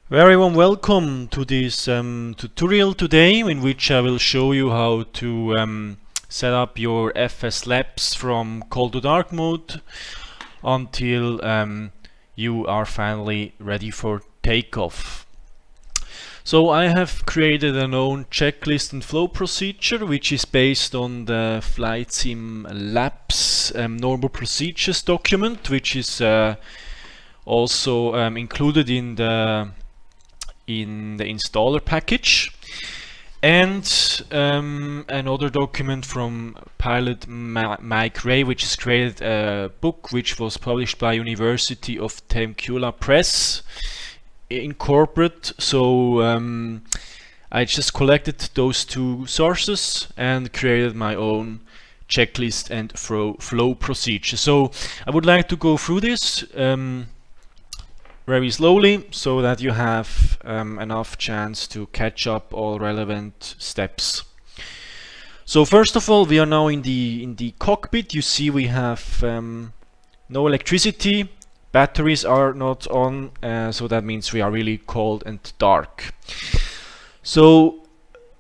Very warm welcome to this tutorial today, in which I will show you how to set up your FSlabs from cold to dark mode until you are finally ready for takeoff. So I have created an own checklist and flow procedure, which is based on the Flightsimlabs normal procedures document, which is also included in the installer package, and another document from pilot Mike Ray, which is created a book which was published by University of Temecula Press in corporate. So I just collected those two sources and created my own checklist and flow procedure. So I would like to go through this very slowly, so that you have enough chance to catch up all relevant steps. So first of all, we are now in the cockpit. You see we have no electricity, batteries are not on, so that means we are really cold and dark. So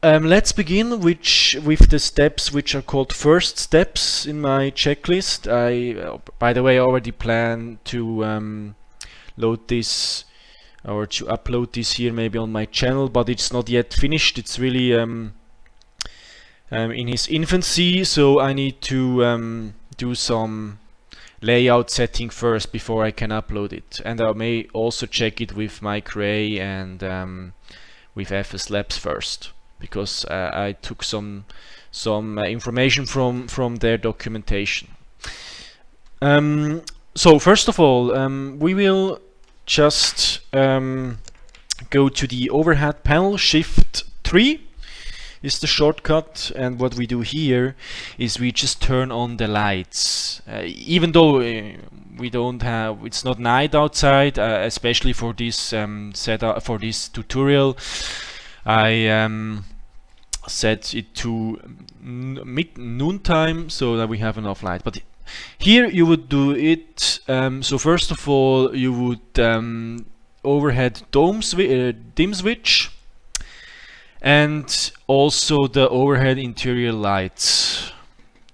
let's begin with the steps which are called first steps in my checklist. I, by the way, already plan to load this or to upload this here maybe on my channel, but it's not yet finished. It's really in his infancy, so I need to do some layout setting first before I can upload it. And I may also check it with Mike Ray and with FSlabs first, because I took some information from their documentation. So first of all, we will just go to the overhead panel. Shift 3 is the shortcut, and what we do here is we just turn on the lights. Even though we don't have, it's not night outside, especially for this setup, for this tutorial, I set it to noontime so that we have enough light. But here you would do it, so first of all you would overhead dim switch, and also the overhead interior lights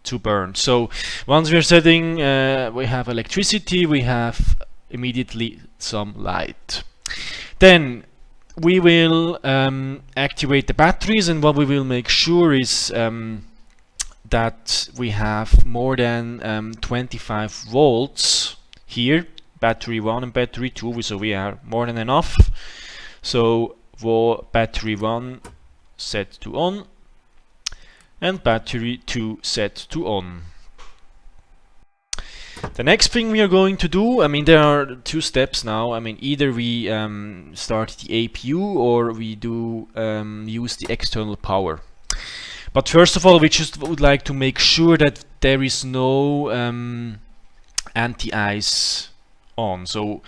to burn. So once we are setting, we have electricity, we have immediately some light. Then we will activate the batteries, and what we will make sure is that we have more than 25 volts here, battery 1 and battery 2, so we are more than enough. So battery 1 set to on and battery 2 set to on. The next thing we are going to do, I mean, there are two steps now. I mean, either we start the APU or we do use the external power. But first of all, we just would like to make sure that there is no anti-ice on. So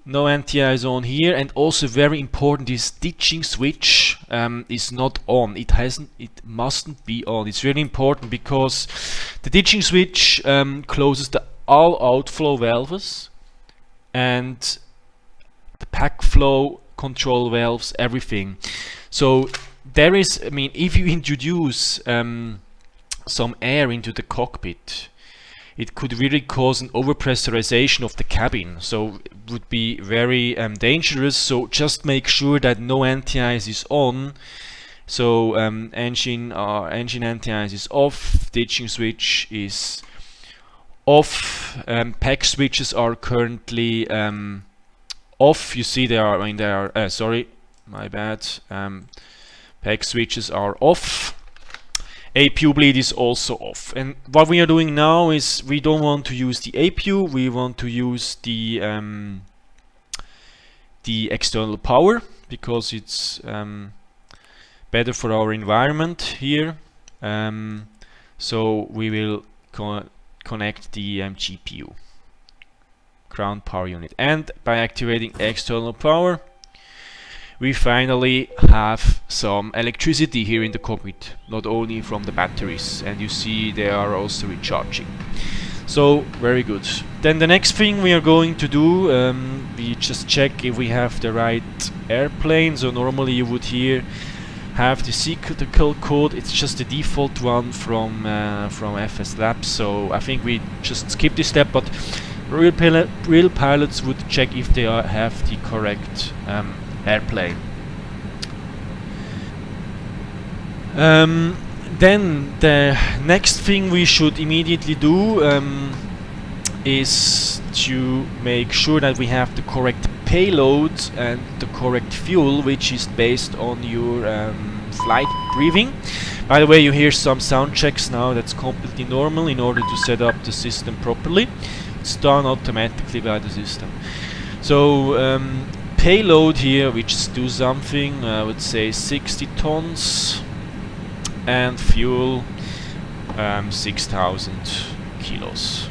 no anti-ice on here, and also very important, this ditching switch is not on. It mustn't be on. It's really important because the ditching switch closes all outflow valves and the pack flow control valves, everything. So there is, I mean, if you introduce some air into the cockpit, it could really cause an overpressurization of the cabin, so it would be very dangerous. So just make sure that no anti-ice is on. So engine anti-ice is off, ditching switch is off, pack switches are currently off. You see they are, I mean, they are, sorry, my bad. Pack switches are off. APU bleed is also off. And what we are doing now is we don't want to use the APU, we want to use the external power, because it's better for our environment here. So we will connect the GPU, ground power unit, and by activating external power, we finally have some electricity here in the cockpit, not only from the batteries, and you see they are also recharging. So very good. Then the next thing we are going to do, we just check if we have the right airplane. So normally you would here have the cyclical code. It's just the default one from FSlabs. So I think we just skip this step, but real pilots would check if they have the correct airplane. Then the next thing we should immediately do is to make sure that we have the correct payload and the correct fuel, which is based on your flight briefing. By the way, you hear some sound checks now. That's completely normal in order to set up the system properly. It's done automatically by the system. So payload here, we just do something, I would say 60 tons, and fuel 6,000 kilos.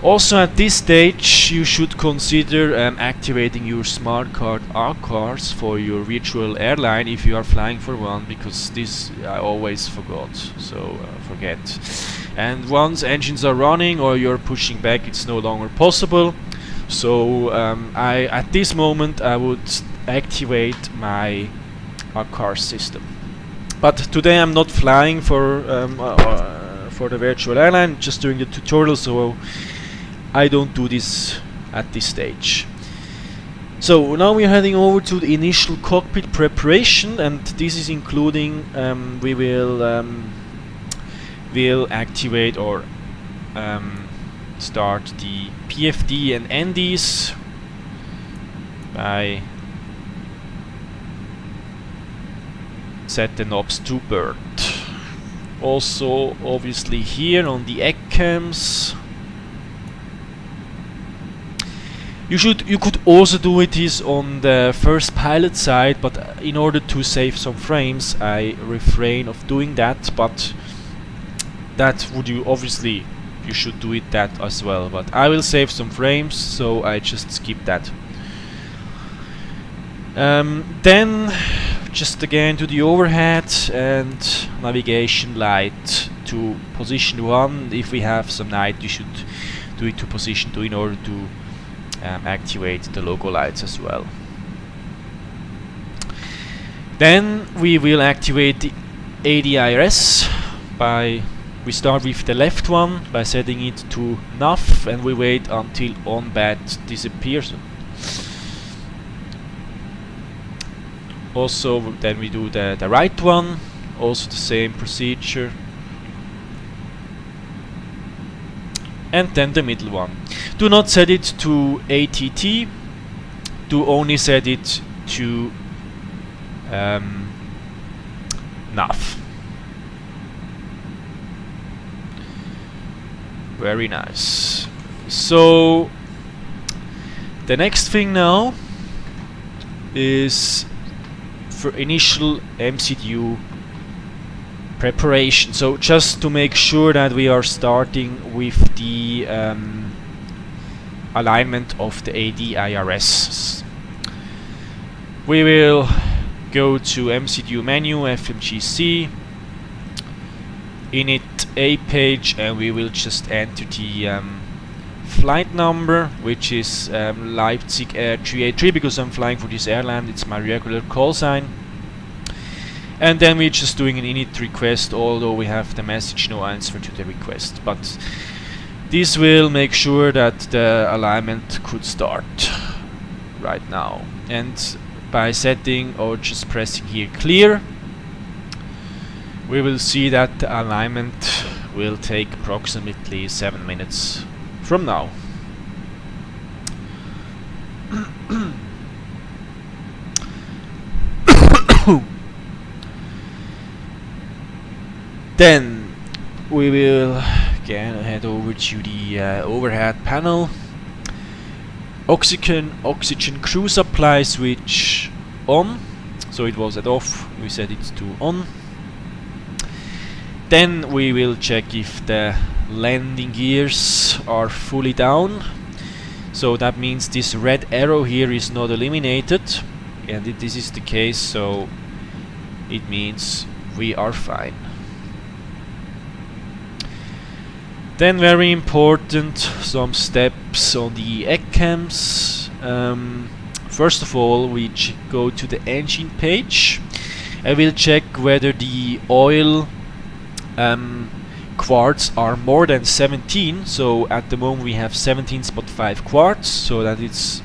Also at this stage you should consider activating your smart card cards for your virtual airline if you are flying for one, because this I always forget. And once engines are running or you're pushing back, it's no longer possible. So at this moment I would activate my car system. But today I'm not flying for the virtual airline, just doing the tutorial, so I don't do this at this stage. So now we're heading over to the initial cockpit preparation, and this is including we will activate or start the PFD and NDs by set the knobs to bird. Also obviously here on the egg cams. You could also do it on the first pilot side, but in order to save some frames I refrain of doing that, but that would you should do it that as well, but I will save some frames, so I just skip that. Then just again to the overhead and navigation light to position 1. If we have some night, you should do it to position 2 in order to activate the logo lights as well. Then we will activate the ADIRS we start with the left one by setting it to NAV, and we wait until on-bat disappears. Also then we do the right one, also the same procedure, and then the middle one. Do not set it to ATT, do only set it to NAV. Very nice. So the next thing now is for initial MCU preparation. So just to make sure that we are starting with the alignment of the ADIRS. We will go to MCU menu, FMGC, init A page, and we will just enter the flight number, which is Leipzig Air 383, because I'm flying for this airline, it's my regular call sign. And then we're just doing an init request, although we have the message no answer to the request, but this will make sure that the alignment could start right now. And by setting or just pressing here clear, we will see that the alignment will take approximately 7 minutes from now. Then we will again head over to the overhead panel. Oxygen crew supply switch on, so it was at off, we set it to on. Then we will check if the landing gears are fully down, so that means this red arrow here is not eliminated, and this is the case, so it means we are fine. Then very important, some steps on the ECAMs. First of all, we go to the engine page. I will check whether the oil quarts are more than 17. So at the moment we have 17.5 quarts, so that it's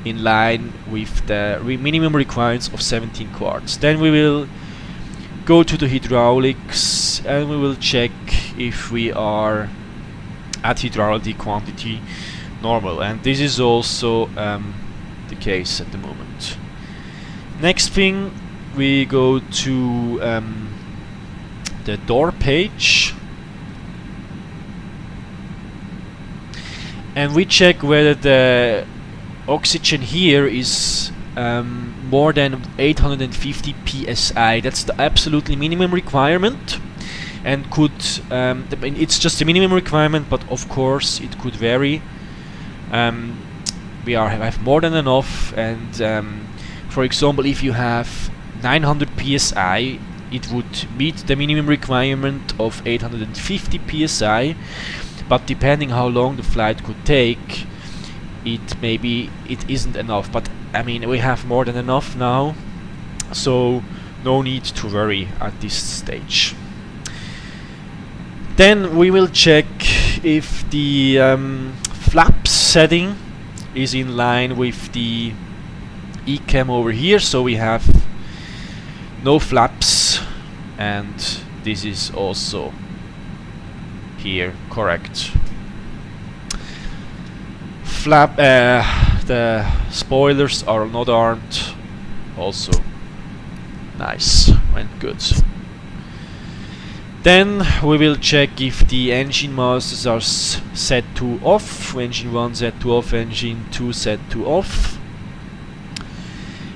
in line with the minimum requirements of 17 quarts. Then we will go to the hydraulics and we will check if we are at hydraulic quantity normal, and this is also the case at the moment. Next thing, we go to the door page and we check whether the oxygen here is more than 850 psi. That's the absolutely minimum requirement, and could it's just a minimum requirement, but of course it could vary. We have more than enough, and for example, if you have 900 psi, it would meet the minimum requirement of 850 psi, but depending how long the flight could take, it isn't enough. But I mean, we have more than enough now, so no need to worry at this stage. Then we will check if the flaps setting is in line with the ECAM over here. So we have no flaps, and this is also here correct. The spoilers are not armed, also nice, went good. Then we will check if the engine masters are set to off. Engine 1 set to off, engine 2 set to off.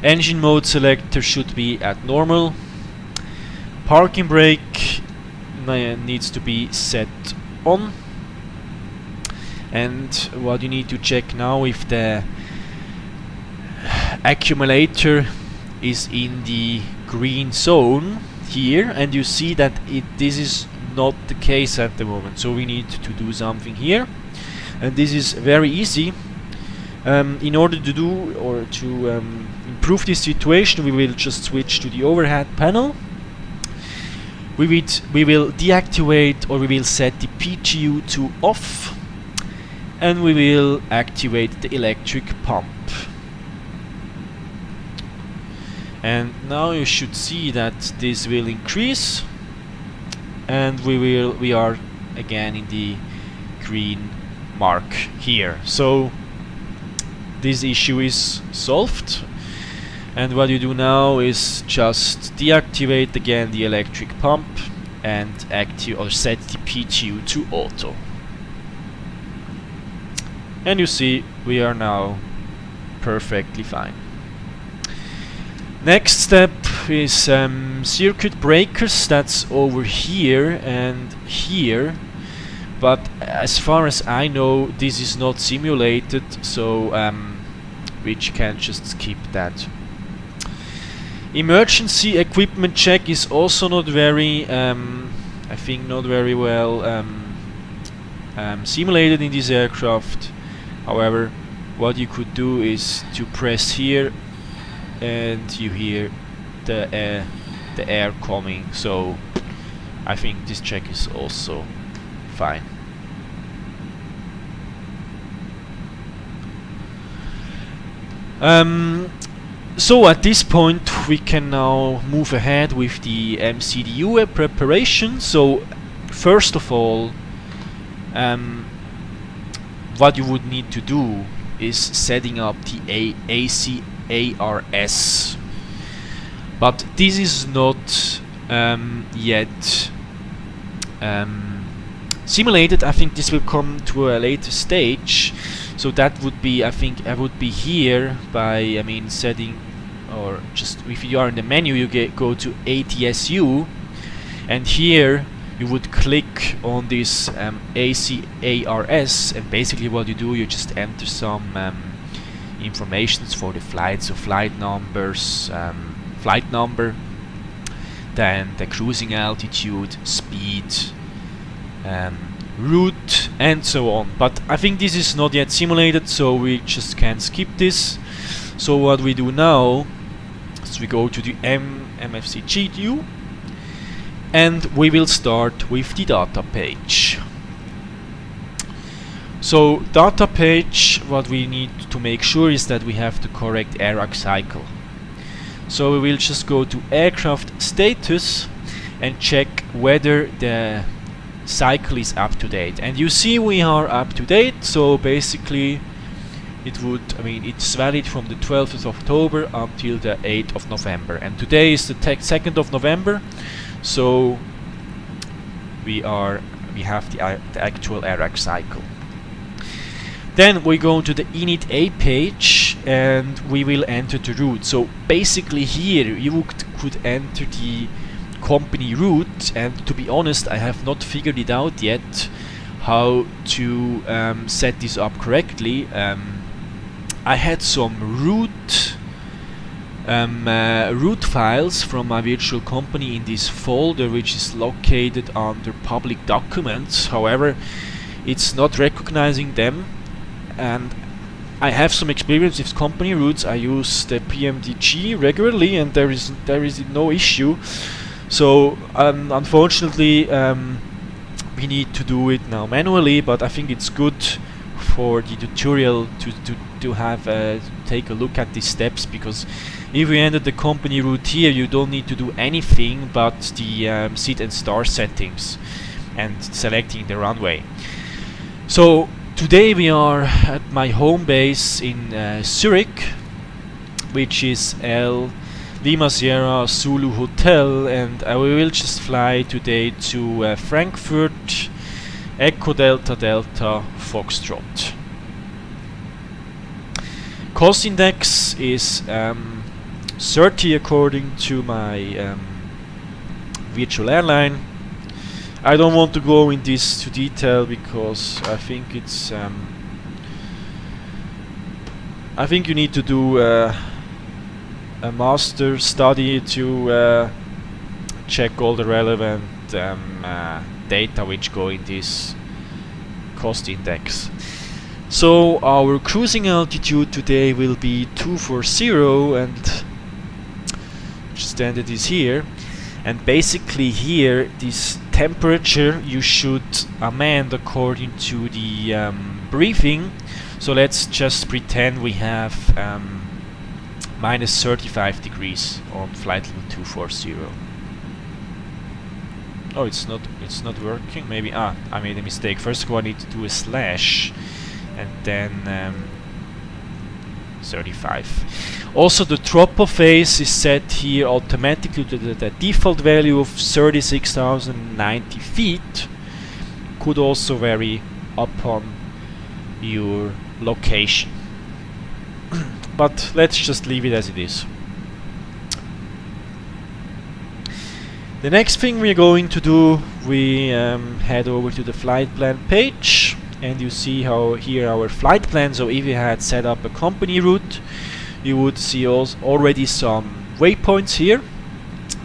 Engine mode selector should be at normal. Parking brake needs to be set on. And what you need to check now, if the accumulator is in the green zone here, and you see that this is not the case at the moment, so we need to do something here, and this is very easy. In order to do or to improve this situation, we will just switch to the overhead panel. We will deactivate, or we will set the PGU to off, and we will activate the electric pump. And now you should see that this will increase, and we are again in the green mark here. So this issue is solved, and what you do now is just deactivate again the electric pump and set the PGU to auto. And you see we are now perfectly fine. Next step is circuit breakers. That's over here and here, but as far as I know, this is not simulated, so we can just skip that. Emergency equipment check is also not very, I think not very well simulated in this aircraft. However, what you could do is to press here, and you hear the air coming. So I think this check is also fine. So at this point we can now move ahead with the MCDU preparation. So first of all, what you would need to do is setting up the ARS, but this is not yet simulated. I think this will come to a later stage, so that would be, I think I would be here by, setting, or just if you are in the menu, you go to ATSU, and here you would click on this ACARS, and basically what you do, you just enter some informations for the flight, so flight numbers, flight number, then the cruising altitude, speed, route, and so on. But I think this is not yet simulated, so we just can skip this. So what we do now is we go to the MFCG view, and we will start with the data page. So data page, what we need to make sure is that we have the correct AirAC cycle. So we will just go to aircraft status and check whether the cycle is up to date. And you see we are up to date, so basically it would, it's valid from the 12th of October until the 8th of November. And today is the 2nd of November, so we have the actual AirAC cycle. Then we go to the init A page and we will enter the route. So basically here you could enter the company route, and to be honest I have not figured it out yet how to set this up correctly. I had some route files from my virtual company in this folder, which is located under public documents. However, it's not recognizing them, and I have some experience with company routes. I use the PMDG regularly, and there is no issue. So unfortunately we need to do it now manually, but I think it's good for the tutorial to have take a look at these steps, because if we enter the company route here, you don't need to do anything but the seat and star settings and selecting the runway. So today we are at my home base in Zurich, which is Lima Sierra Zulu Hotel, and we will just fly today to Frankfurt Echo Delta Delta Foxtrot. Cost index is 30 according to my virtual airline. I don't want to go in this to detail because I think it's I think you need to do a master study to check all the relevant data which go in this cost index. So our cruising altitude today will be 240, and standard is here. And basically here, this temperature you should amend according to the briefing. So let's just pretend we have minus 35 degrees on flight level 240. Oh, it's not working. Maybe I made a mistake. First of all, I need to do a slash, and then 35. Also, the tropo phase is set here automatically to the default value of 36,090 feet. Could also vary upon your location. But let's just leave it as it is. The next thing we're going to do, we head over to the flight plan page, and you see how here our flight plan. So if you had set up a company route, you would see already some waypoints here.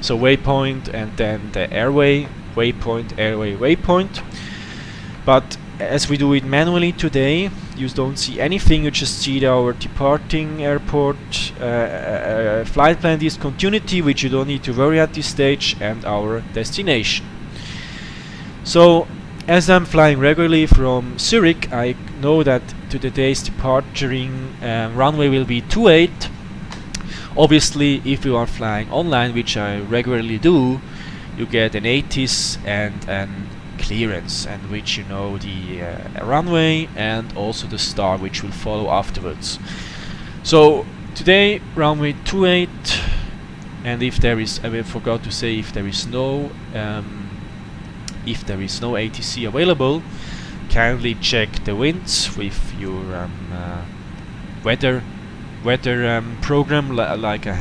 So waypoint, and then the airway, waypoint, airway, waypoint. But as we do it manually today, you don't see anything. You just see our departing airport, flight plan discontinuity, which you don't need to worry at this stage, and our destination. So as I'm flying regularly from Zurich, I know that to today's departing runway will be 28. Obviously, if you are flying online, which I regularly do, you get an ATIS and an clearance, and which you know the runway and also the star, which will follow afterwards. So today runway 28, and if there is, I forgot to say, if there is no ATC available, kindly check the winds with your weather program, like I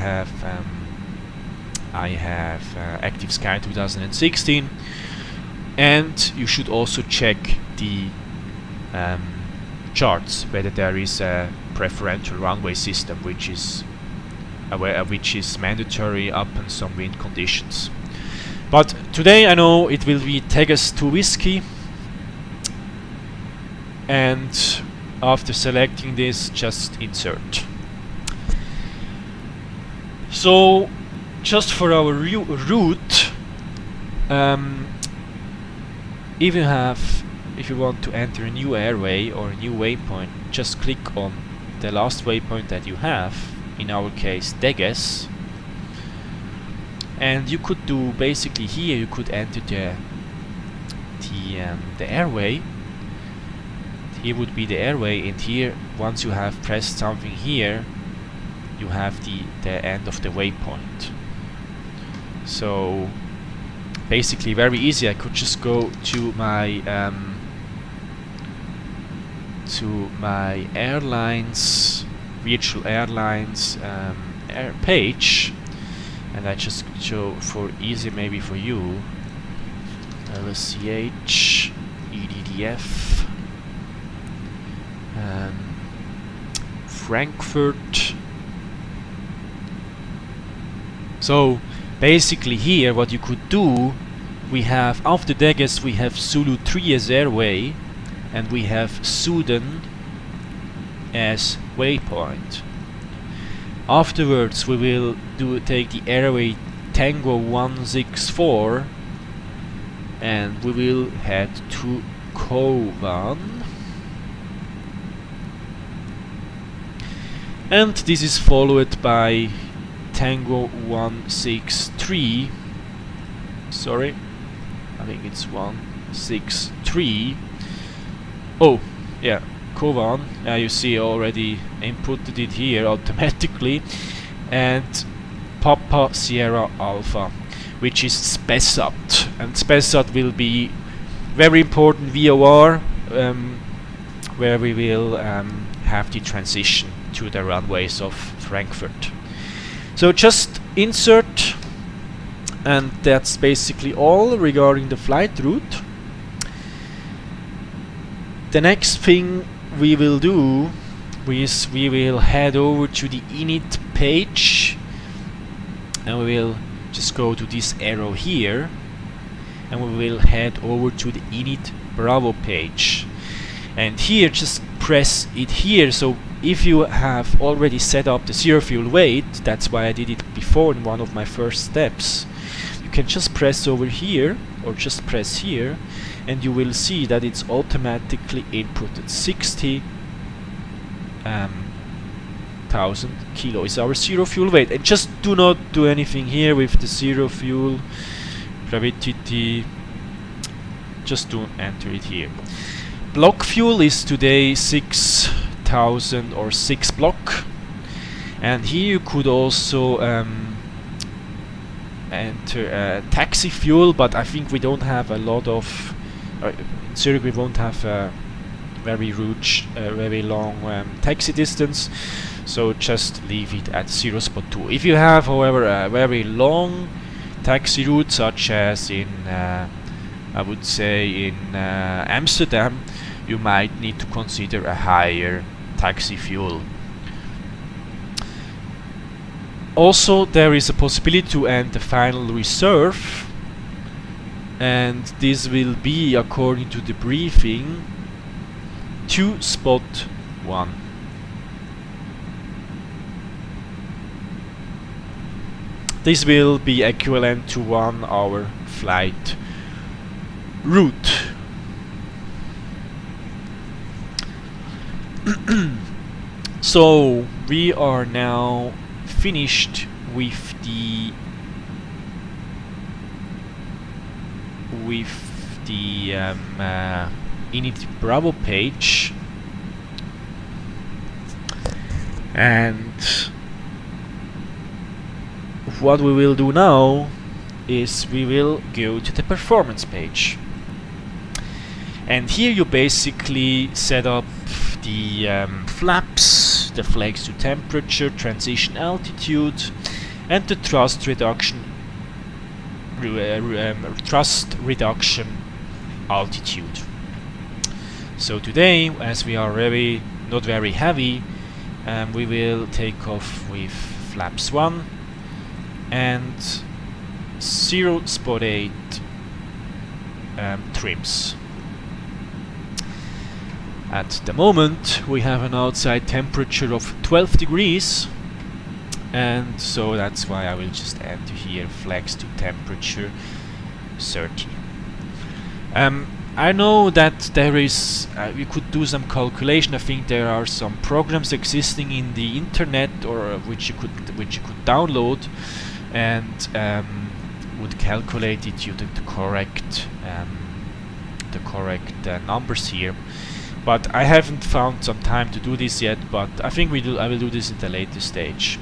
have Active Sky 2016. And you should also check the charts, whether there is a preferential runway system, which is mandatory upon some wind conditions. But today I know it will be Tegas 2 Whiskey, and after selecting this, just insert. So just for our route, if you want to enter a new airway or a new waypoint, just click on the last waypoint that you have, in our case Davies, and you could do basically here, you could enter the airway. Here would be the airway, and here, once you have pressed something here, you have the end of the waypoint. So basically very easy. I could just go to my airlines, virtual airlines page, and I just show for easy maybe for you LSZH, EDDF, Frankfurt. So basically here what you could do, we have after Davies we have Zulu 3 as airway, and we have Sudan as waypoint. Afterwards we will take the airway Tango 164 and we will head to Kovan, and this is followed by Tango 163, sorry, I think it's 163. Oh, yeah, Kovan, you see already inputted it here automatically, and Papa Sierra Alpha, which is SPESAT, and SPESAT will be very important VOR, where we will have the transition to the runways of Frankfurt. So just insert, and that's basically all regarding the flight route. The next thing we will do is we will head over to the init page, and we will just go to this arrow here, and we will head over to the init Bravo page, and here just press it here. So if you have already set up the zero fuel weight, that's why I did it before in one of my first steps, you can just press over here or just press here, and you will see that it's automatically inputted. 60,000 kilo is our zero fuel weight, and just do not do anything here with the zero fuel gravity, just do enter it here. Block fuel is today 6,000 or 6 block, and here you could also enter taxi fuel, but I think we don't have a lot of in Zurich we won't have a very long taxi distance, so just leave it at 0.2. If you have, however, a very long taxi route, such as in I would say in Amsterdam, you might need to consider a higher taxi fuel. Also, there is a possibility to end the final reserve, and this will be, according to the briefing, to spot 1. This will be equivalent to 1 hour flight route. So we are now finished with the init Bravo page, and what we will do now is we will go to the performance page, and here you basically set up the flaps, the flex to temperature, transition altitude, and the thrust reduction altitude. So today, as we are not very heavy, we will take off with flaps 1 and 0.8 trims. At the moment we have an outside temperature of 12 degrees, and so that's why I will just enter here flex to temperature 30. I know that there is, we could do some calculation. I think there are some programs existing in the internet, or which you could download, and would calculate it to the correct numbers here. But I haven't found some time to do this yet. But I think I will do this in the later stage.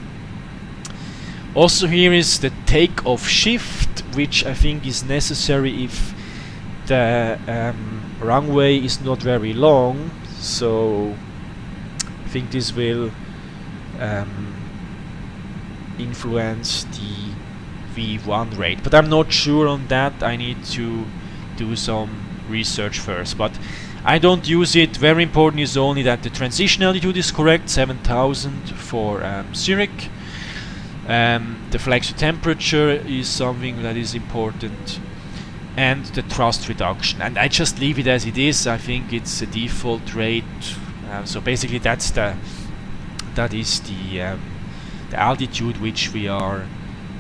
Also, here is the takeoff shift, which I think is necessary if the runway is not very long, so I think this will influence the V1 rate, but I'm not sure on that. I need to do some research first, but I don't use it. Very important is only that the transition altitude is correct, 7000 for Zurich. The flex to temperature is something that is important, and the thrust reduction, and I just leave it as it is. I think it's a default rate, so basically that is the altitude which we are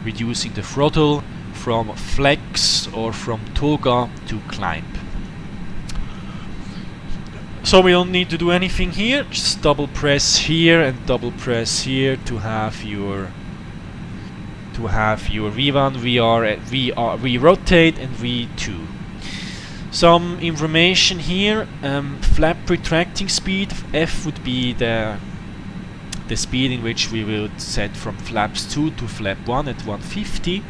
reducing the throttle from flex or from toga to climb. So we don't need to do anything here, just double press here and double press here to have your V1, V rotate, and V2. Some information here. Flap retracting speed, F would be the speed in which we will set from flaps 2 to flap 1 at 150.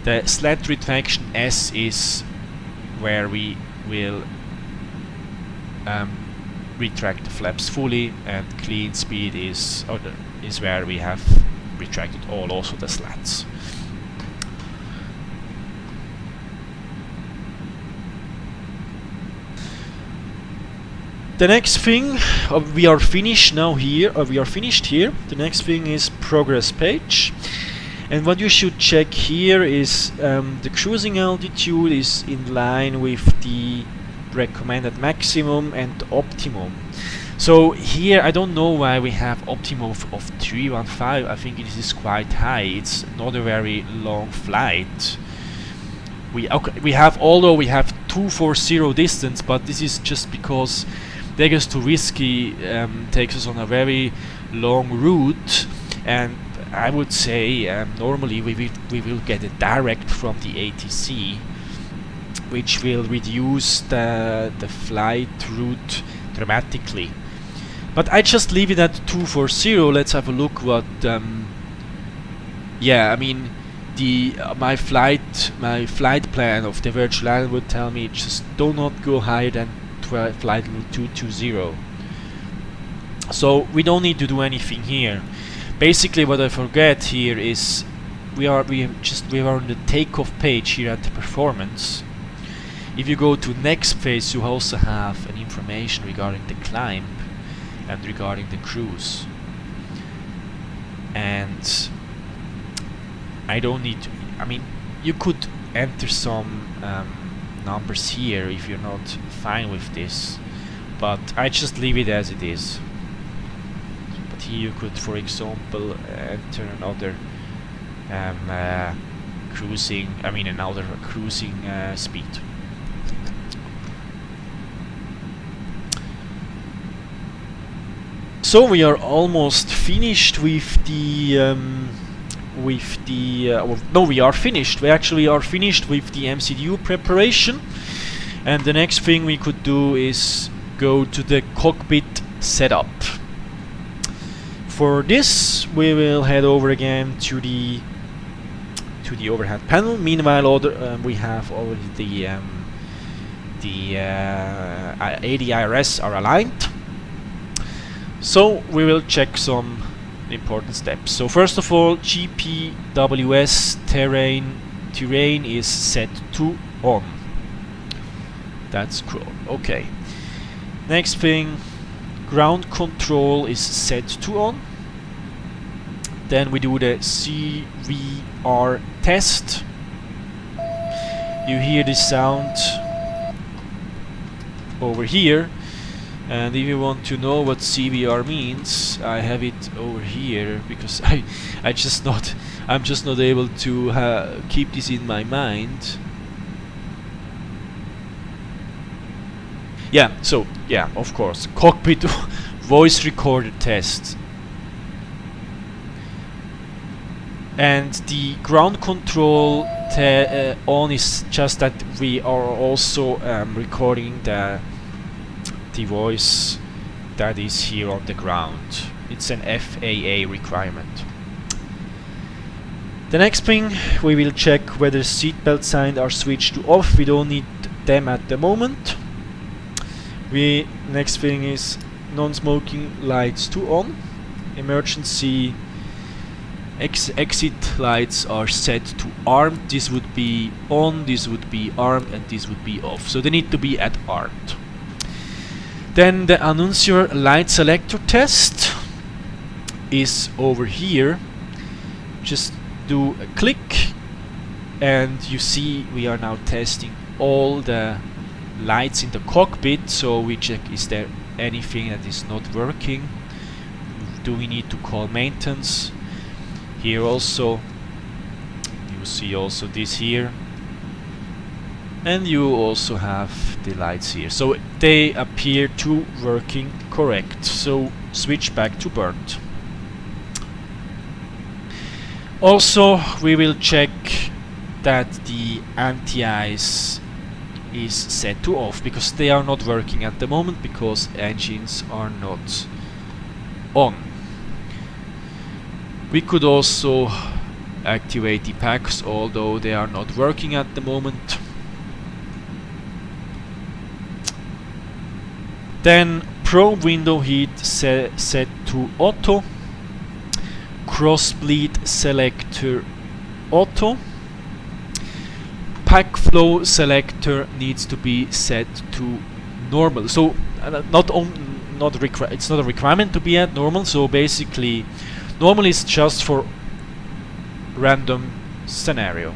The slat retraction, S, is where we will retract the flaps fully, and clean speed is where we have retracted also the slats. The next thing, we are finished now here, we are finished here. The next thing is progress page, and what you should check here is the cruising altitude is in line with the recommended maximum and optimum. So here I don't know why we have optimum of 315. I think it is quite high. It's not a very long flight. We have 240 distance, but this is just because Drezewiecki takes us on a very long route, and I would say normally we will get a direct from the ATC, which will reduce the flight route dramatically. But I just leave it at 240. Let's have a look what. Yeah, I mean, my flight plan of the virtual island would tell me just do not go higher than flight level 220. So we don't need to do anything here. Basically, what I forget here is we are on the takeoff page here at the performance. If you go to next phase, you also have an information regarding the climb and regarding the cruise. And I don't need to, I mean, you could enter some numbers here if you're not fine with this, but I just leave it as it is. But here you could, for example, enter another cruising speed. So we are almost finished with the no, we are finished. We actually are finished with the MCDU preparation, and the next thing we could do is go to the cockpit setup. For this, we will head over again to the overhead panel. Meanwhile, we have already the ADIRS are aligned. So we will check some important steps. So first of all, GPWS terrain is set to on. That's cool. Okay. Next thing, ground control is set to on. Then we do the CVR test. You hear the sound over here. And if you want to know what CVR means, I have it over here, because I'm just not able to keep this in my mind. Yeah, so yeah, of course, cockpit voice recorder test. And the ground control on is just that we are also recording the voice that is here on the ground. It's an FAA requirement. The next thing, we will check whether seatbelt signs are switched to off. We don't need them at the moment. Next thing is non-smoking lights to on. Emergency exit lights are set to armed. This would be on, this would be armed, and this would be off. So they need to be at armed. Then the annuncier light selector test is over here. Just do a click and you see we are now testing all the lights in the cockpit. So we check, is there anything that is not working? Do we need to call maintenance? Here also you see also this here, and you also have the lights here, so they appear to working correct. So switch back to burnt. Also we will check that the anti-ice is set to off, because they are not working at the moment because engines are not on. We could also activate the packs, although they are not working at the moment. Then probe window heat set to auto, cross bleed selector auto, pack flow selector needs to be set to normal. So it's not a requirement to be at normal. So basically normal is just for random scenario.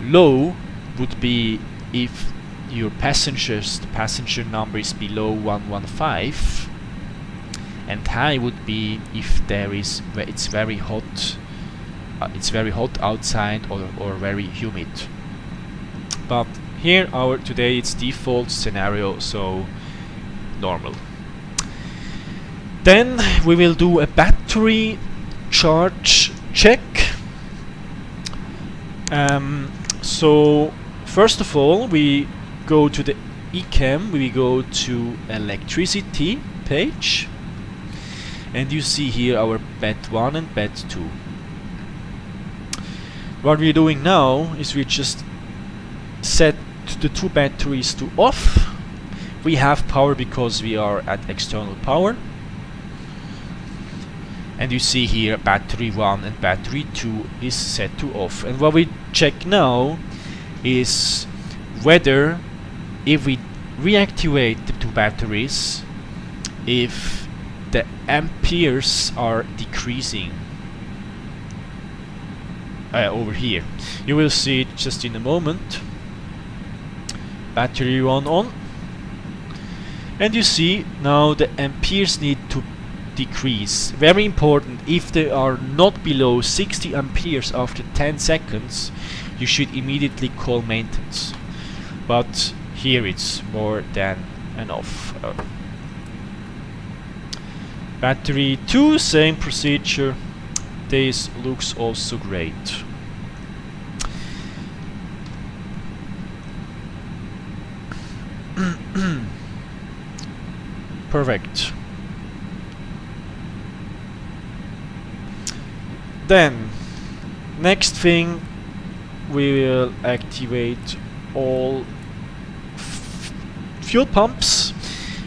Low would be if your the passenger number is below 115, and high would be if it's very hot outside or very humid. But here today it's default scenario, so normal. Then we will do a battery charge check. So first of all, we go to the eCam, we go to electricity page, and you see here our BET 1 and BET 2. What we're doing now is we just set the two batteries to off. We have power because we are at external power. And you see here battery 1 and battery 2 is set to off. And what we check now is whether, if we reactivate the two batteries, if the amperes are decreasing. Over here you will see it just in a moment. Battery 1 on, and you see now the amperes need to decrease. Very important, if they are not below 60 amperes after 10 seconds, you should immediately call maintenance. But here it's more than enough. Battery 2, same procedure. This looks also great. Perfect. Then next thing, we will activate all fuel pumps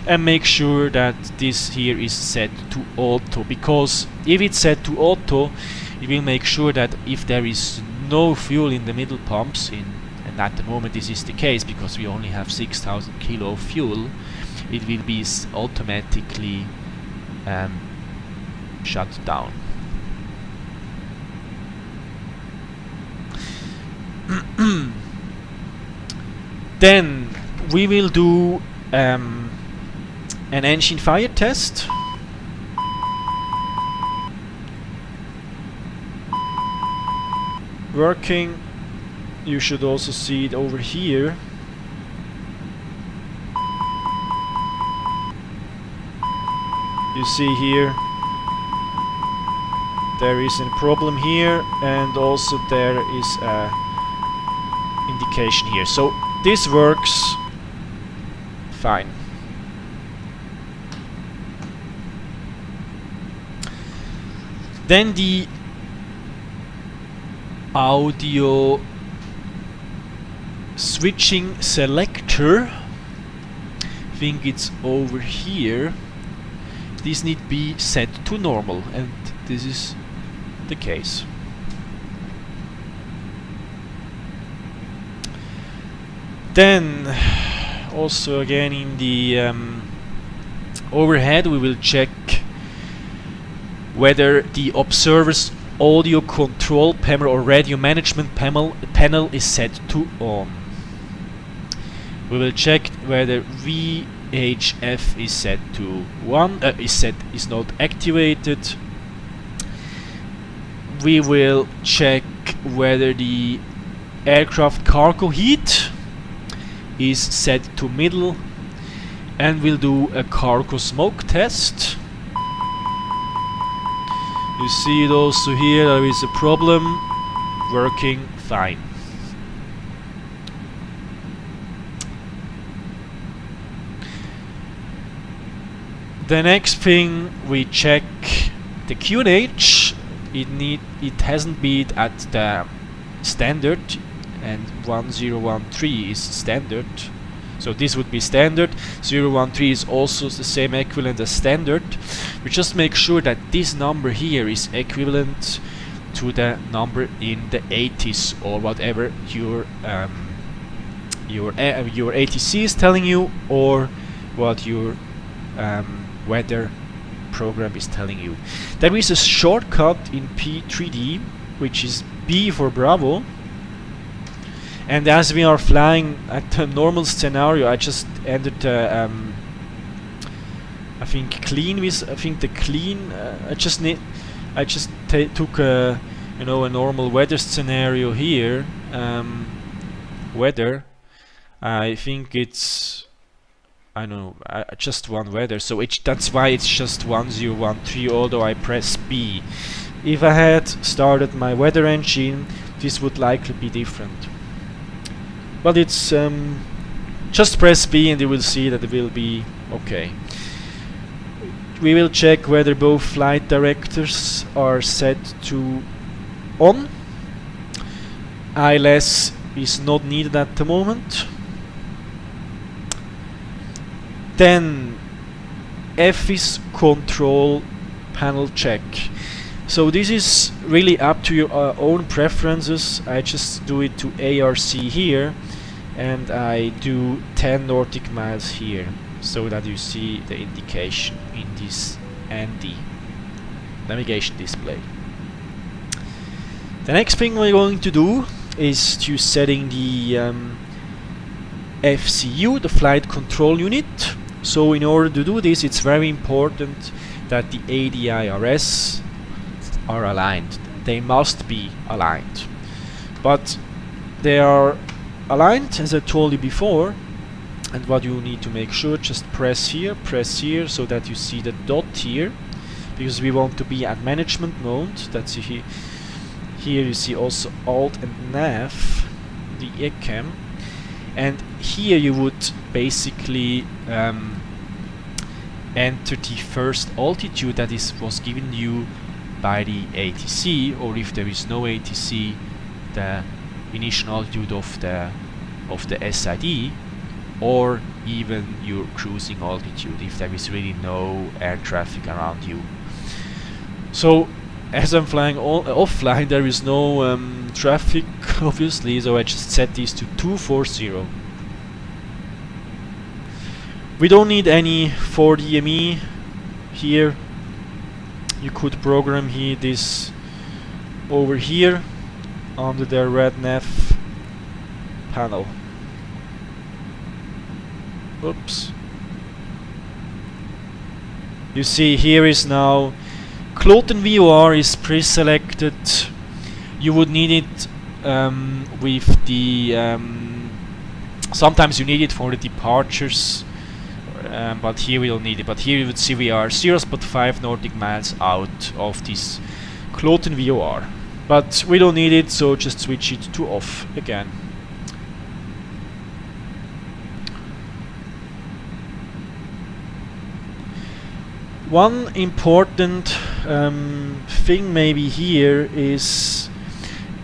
and make sure that this here is set to auto, because if it's set to auto, it will make sure that if there is no fuel in the middle pumps, and at the moment this is the case because we only have 6,000 kilo of fuel, it will be automatically shut down. Then we will do an engine fire test. Working. You should also see it over here. You see here there is a problem here, and also there is a indication here. So this works fine. Then the audio switching selector, I think it's over here. This need to be set to normal, and this is the case. Then also again in the overhead we will check whether the observer's audio control panel or radio management panel is set to on. We will check whether VHF is set to 1, is not activated. We will check whether the aircraft cargo heat is set to middle, and we'll do a cargo smoke test. You see it also here, there is a problem, working fine. The next thing, we check the QNH. It hasn't been at the standard, and 1013 is standard. So this would be standard. 013 is also the same equivalent as standard. We just make sure that this number here is equivalent to the number in the 80s or whatever your ATC is telling you, or what your weather program is telling you. There is a shortcut in P3D which is B for Bravo, and as we are flying at the normal scenario, I just entered I think clean with the clean. I just took a a normal weather scenario here. Weather, I think it's, I don't know, just one weather, so that's why it's just 1013, although I press B. If I had started my weather engine, this would likely be different. But it's just press B and you will see that it will be okay. We will check whether both flight directors are set to on. ILS is not needed at the moment. Then FS control panel check. So this is really up to your own preferences. I just do it to ARC here, and I do 10 Nordic miles here, so that you see the indication in this ND navigation display. The next thing we're going to do is to setting the FCU, the flight control unit. So in order to do this, it's very important that the ADIRS are aligned. They must be aligned. But they are aligned, as I told you before. And what you need to make sure, just press here, so that you see the dot here, because we want to be at management mode. That's here. Here you see also Alt and Nav, the ECAM, and here you would basically enter the first altitude that was given you by the ATC, or if there is no ATC, the initial altitude of the SID, or even your cruising altitude if there is really no air traffic around you. So as I'm flying offline, there is no traffic obviously, so I just set these to 240. We don't need any 4DME here. You could program here this over here under the red nav panel. Oops. You see here is now Kloten VOR is pre-selected. You would need it with the sometimes you need it for the departures, but here we don't need it. But here you would see we are 0.5 Nordic miles out of this Kloten VOR, but we don't need it, so just switch it to off again. One important thing maybe here is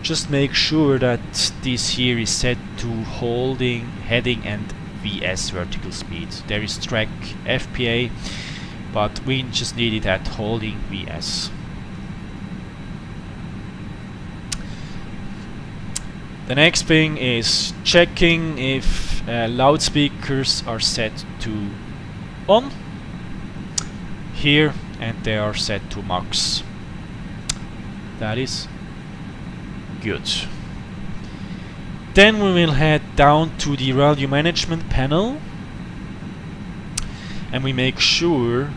just make sure that this here is set to holding, heading and VS vertical speed. There is track FPA, but we just need it at holding VS. The next thing is checking if loudspeakers are set to on here, and they are set to max. That is good. Then we will head down to the radio management panel and we make sure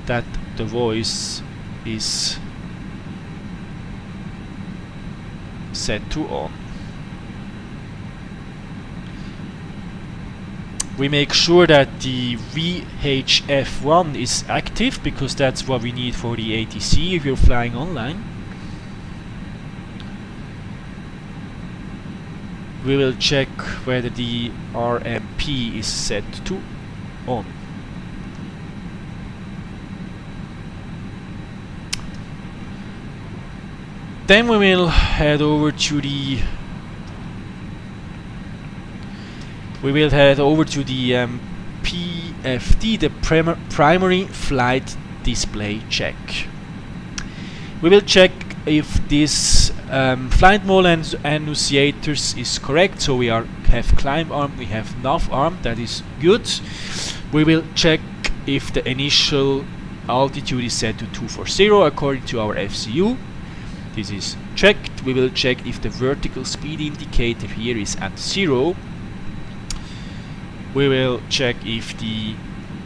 that the voice is set to on. We make sure that the VHF1 is active, because that's what we need for the ATC if you're flying online. We will check whether the RMP is set to on. Then we will head over to the PFD, the primary flight display check. We will check if this flight mode and annunciators is correct. So we have climb arm, we have nav arm, that is good. We will check if the initial altitude is set to 240 according to our FCU. This is checked. We will check if the vertical speed indicator here is at 0. We will check if the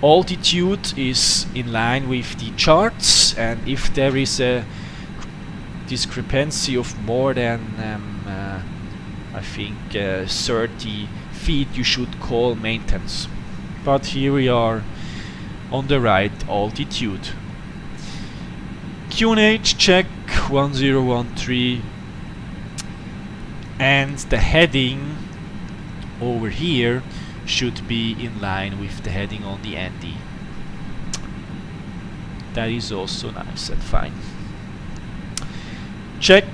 altitude is in line with the charts, and if there is a discrepancy of more than I think 30 feet, you should call maintenance. But here we are on the right altitude. QNH check 1013, and the heading over here should be in line with the heading on the ND. That is also nice and fine. Check,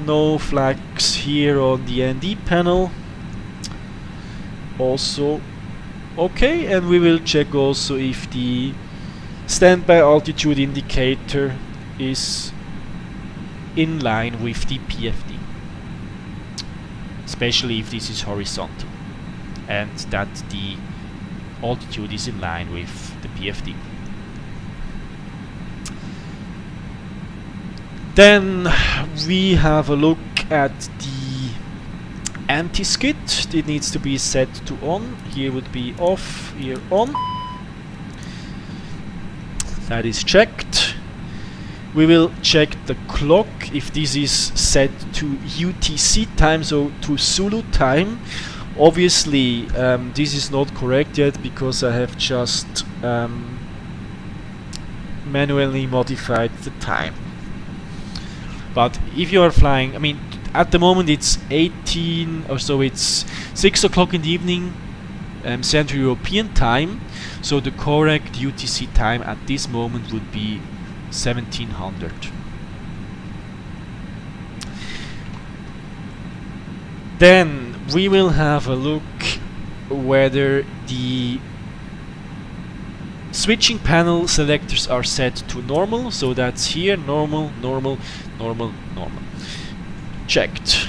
no flags here on the ND panel. Also okay, and we will check also if the standby altitude indicator is in line with the PFD, especially if this is horizontal, and that the altitude is in line with the PFD. Then we have a look at the anti-skid. It needs to be set to on. Here would be off, here on. That is checked. We will check the clock if this is set to UTC time, so to Zulu time. Obviously this is not correct yet because I have just manually modified the time. But if you are flying, I mean, at the moment it's 18 or so, it's 6 o'clock in the evening Central European time, so the correct UTC time at this moment would be 1700. Then we will have a look whether the switching panel selectors are set to normal, so that's here, normal, normal, normal, normal. Checked.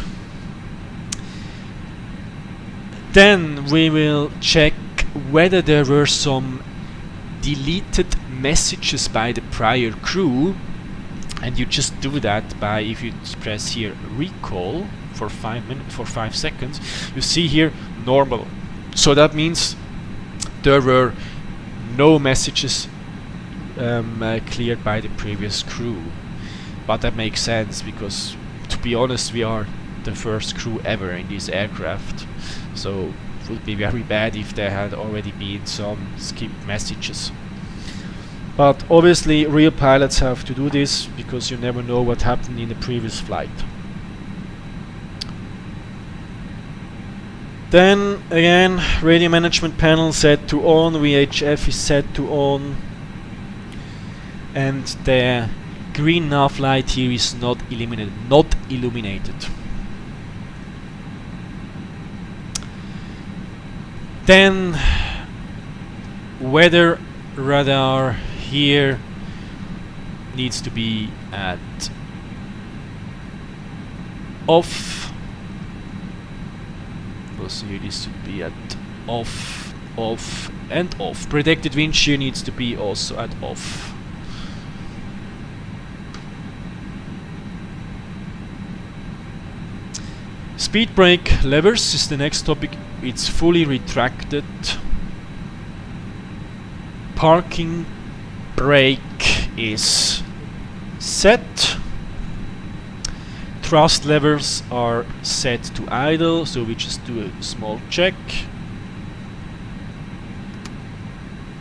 Then we will check whether there were some deleted messages by the prior crew, and you just do that by, if you press here recall for 5 seconds, you see here normal. So that means there were no messages cleared by the previous crew. But that makes sense because, to be honest, we are the first crew ever in this aircraft, so it would be very bad if there had already been some skipped messages. But obviously real pilots have to do this because you never know what happened in the previous flight. Then again, radio management panel set to on, VHF is set to on, and the green nav light here is not illuminated. Then weather radar here needs to be at off. So here this should be at off, off and off. Predicted wind shear needs to be also at off. Speed brake levers is the next topic. It's fully retracted. Parking brake is set. Thrust levers are set to idle, so we just do a small check.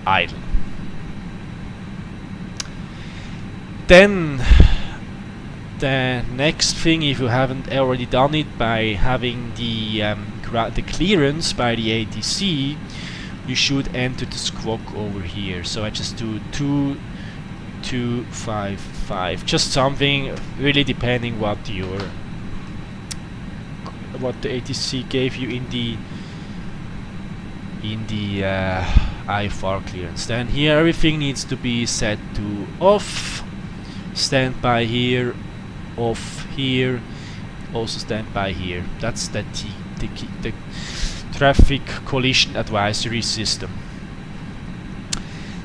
Idle. Then the next thing, if you haven't already done it by having the clearance by the ATC, you should enter the squawk over here. So I just do 2255, just something really depending what the ATC gave you in the IFR clearance. Then here everything needs to be set to off. Standby here, off here, also standby here. That's the traffic collision advisory system.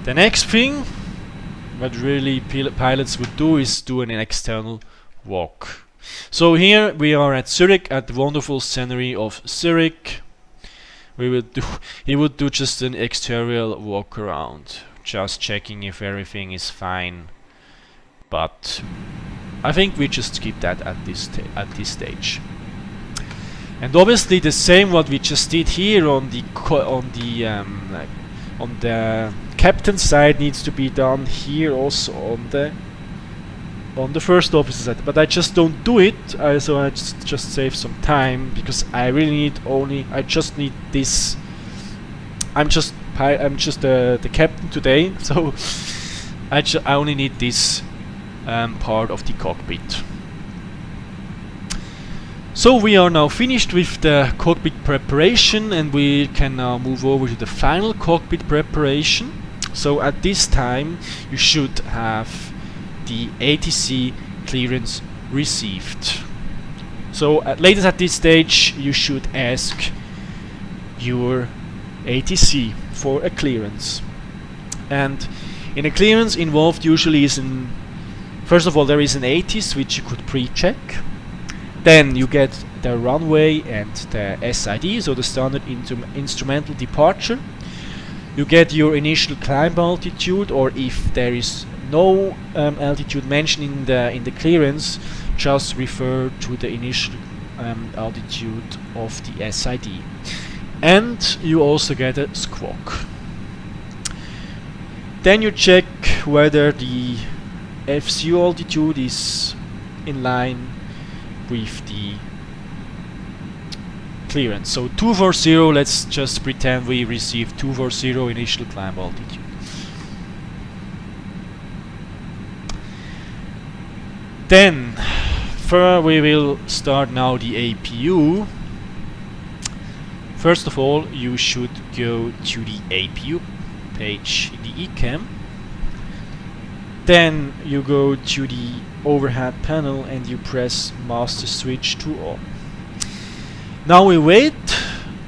The next thing what really pilots would do is do an external walk. So here we are at Zurich, at the wonderful scenery of Zurich. He would do just an exterior walk around, just checking if everything is fine. But I think we just skip that at this stage. And obviously the same what we just did here on the captain's side needs to be done here also on the first officer side. But I just don't do it, so I just save some time because I really I just need this. I'm just the captain today, so I only need this part of the cockpit. So we are now finished with the cockpit preparation, and we can now move over to the final cockpit preparation. So at this time you should have the ATC clearance received. So at latest at this stage you should ask your ATC for a clearance. And in a clearance involved usually is first of all there is an ATIS which you could pre-check. Then you get the runway and the SID, so the standard instrumental departure. You get your initial climb altitude, or if there is no altitude mentioned in the clearance, just refer to the initial altitude of the SID. And you also get a squawk. Then you check whether the FCU altitude is in line with the clearance. So 240, let's just pretend we received 240 initial climb altitude. Then we will start now the APU. First of all, you should go to the APU page in the eCam. Then you go to the overhead panel and you press master switch to on. Now we wait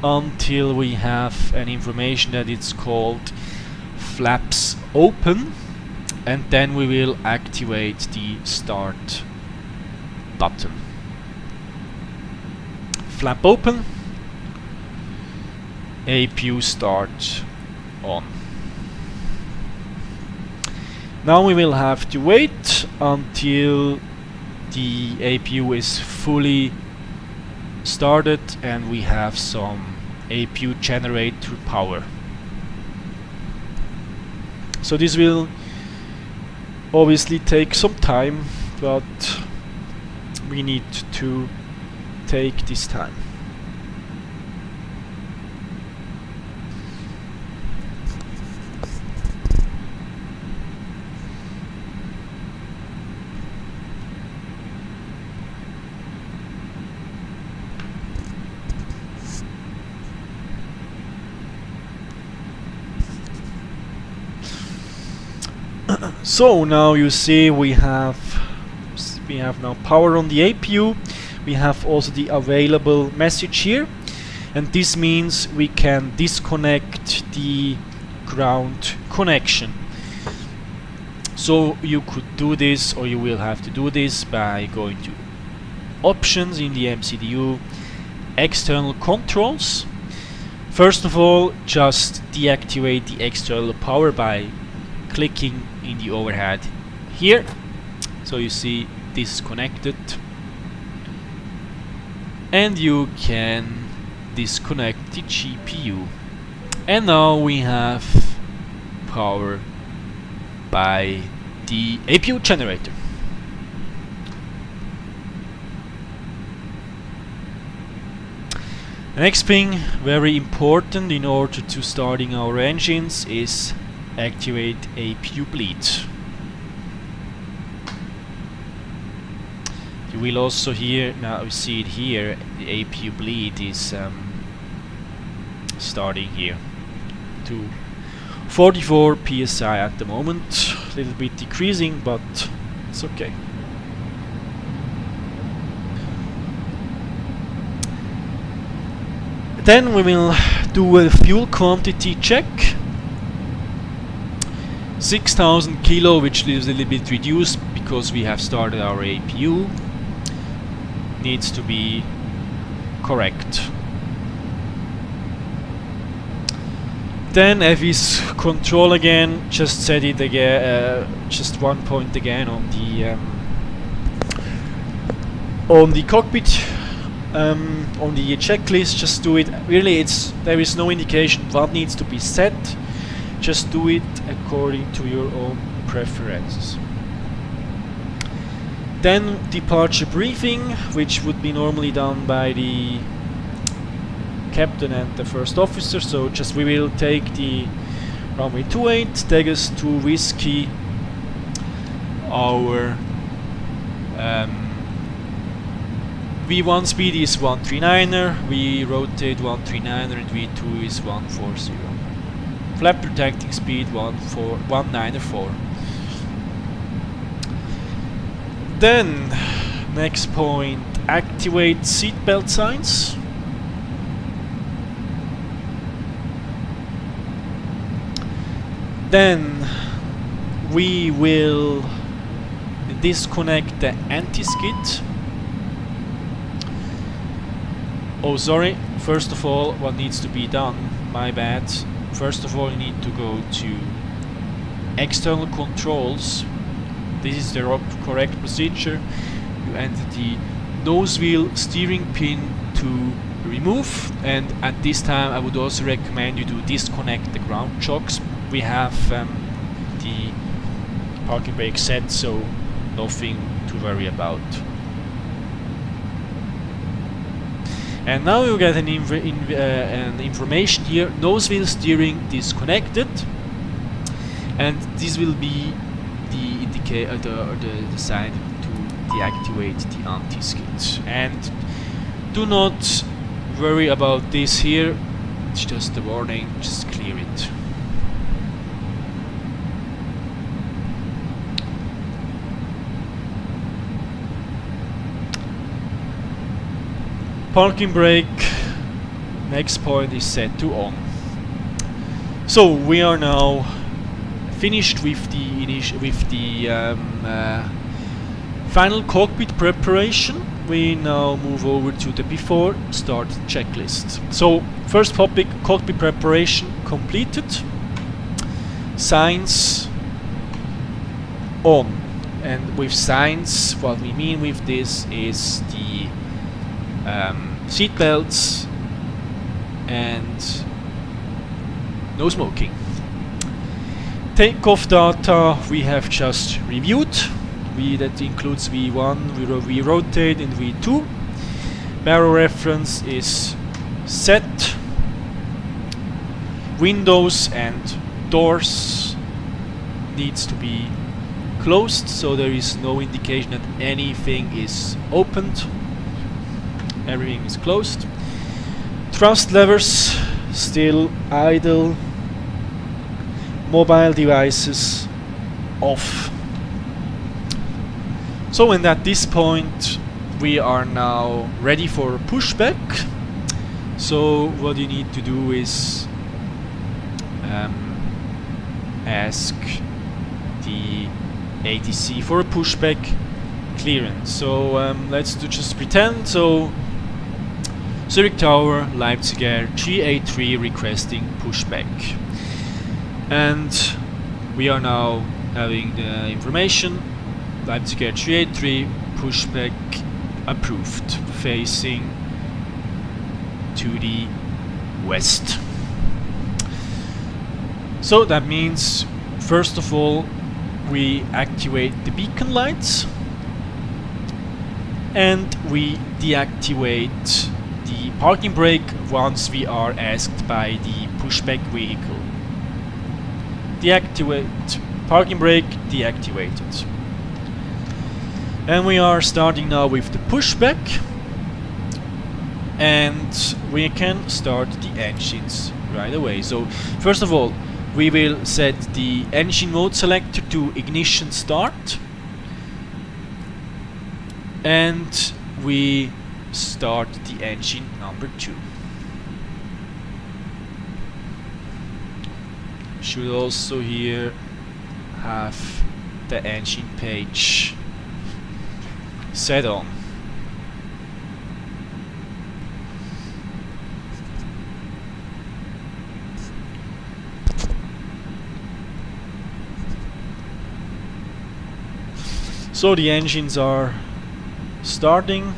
until we have an information that it's called flaps open, and then we will activate the start button. Flap open, APU start on. Now we will have to wait until the APU is fully started and we have some APU generator power. So this will obviously take some time, but we need to take this time. So now you see we have now power on the APU. We have also the available message here, and this means we can disconnect the ground connection. So you could do this, or you will have to do this by going to options in the MCDU, external controls. First of all, just deactivate the external power by clicking in the overhead here. So you see disconnected, and you can disconnect the GPU, and now we have power by the APU generator. The next thing, very important in order to starting our engines, is activate APU bleed. You will also here, now see it here, the APU bleed is starting here to 44 psi at the moment, a little bit decreasing, but it's okay. Then we will do a fuel quantity check. 6000 kilo, which is a little bit reduced because we have started our APU, needs to be correct. Then FS control again, just set it again, just 1 point again on the cockpit, on the checklist. Just do it. Really, there is no indication what needs to be set. Just do it according to your own preferences. Then departure briefing, which would be normally done by the captain and the first officer. So just we will take the runway 28, take us to Whiskey. Our V1 speed is 139er, we rotate 139er, and V2 is 140. Flap protecting speed 194. Then, next point, activate seatbelt signs. Then we will disconnect the anti-skid. Oh, sorry, first of all, what needs to be done, my bad. First of all, you need to go to external controls. This is the correct procedure. You enter the nose wheel steering pin to remove, and at this time I would also recommend you to disconnect the ground shocks. We have the parking brake set, so nothing to worry about. And now you get an information here, nose wheel steering disconnected, and this will be the indicator, the sign to deactivate the anti-skid. And do not worry about this here, it's just a warning, just clear it. Parking brake, next point is set to on. So we are now finished with the final cockpit preparation. We now move over to the before start checklist. So first topic, cockpit preparation completed. Signs on. And with signs, what we mean with this is the seat belts and no smoking. Takeoff data we have just reviewed. That includes V1, we rotate in V2. Barrel reference is set. Windows and doors needs to be closed, so there is no indication that anything is opened. Everything is closed. Thrust levers still idle. Mobile devices off. So, and at this point we are now ready for pushback. So what you need to do is ask the ATC for a pushback clearance. So let's just pretend. So Zurich Tower, Leipzig Air 383 requesting pushback, and we are now having the information. Leipzig Air 383 pushback approved, facing to the west. So that means, first of all, we activate the beacon lights and we deactivate the parking brake once we are asked by the pushback vehicle. Deactivate parking brake, deactivated. And we are starting now with the pushback, and we can start the engines right away. So first of all, we will set the engine mode selector to ignition start, and we start the engine number 2. Should also here have the engine page set on. So the engines are starting.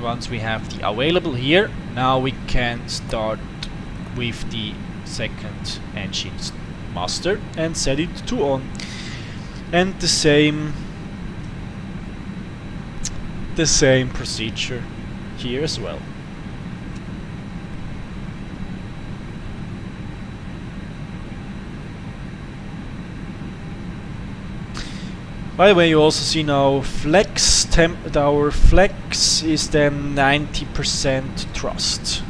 Once we have the available here, now we can start with the second engine master and set it to on. And the same procedure here as well. By the way, you also see now our flex is then 90% thrust.